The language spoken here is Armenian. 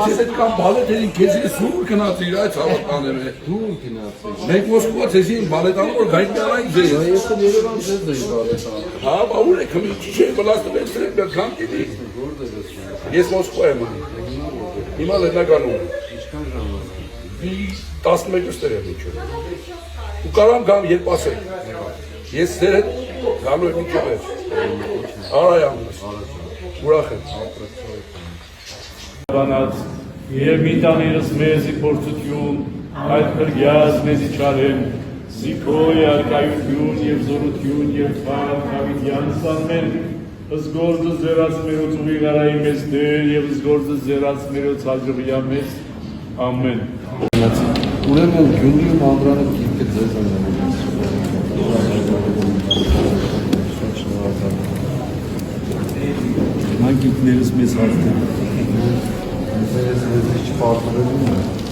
Այդ կամ բալետերին քեզի սուր գնացիր այդ հավատանել է։ Դու գնացիր։ Մենք Մոսկվա ցեզին բալետանով որ գայթ դարային ձեզ։ Ես Երևան ձեզ էի բալետան։ Հա, բավուր է քմի ճիշտ բլաստվել սրել կամ դի։ Ես Մոսկվա եմ։ Հիմա լենականում եմ։ Ինչքան ժամանակ։ 11 ստեր եմ ինչու։ Ու կարամ գամ երբ ասեք։ Ես ձեր հետ գալու եմ ինչու է։ Արայամս։ Ուրախ եմ։ Բանած եւ մի տաներս մեզի փորձություն այդ քրգյազ մեզի չարեն զիքոյ արկայություն եւ զորություն եւ թվան հավիտյան սանմեն զգորդը ձերած մերոց ուղի գարայի մեզ դեր եւ զգորդը ձերած մերոց հաջողիա մեզ ամեն Ուրեմն Գյումրիում անդրանը գիրքը ձեզ են Մանկիկներս մեզ հարթեն Ես չպարտներում եմ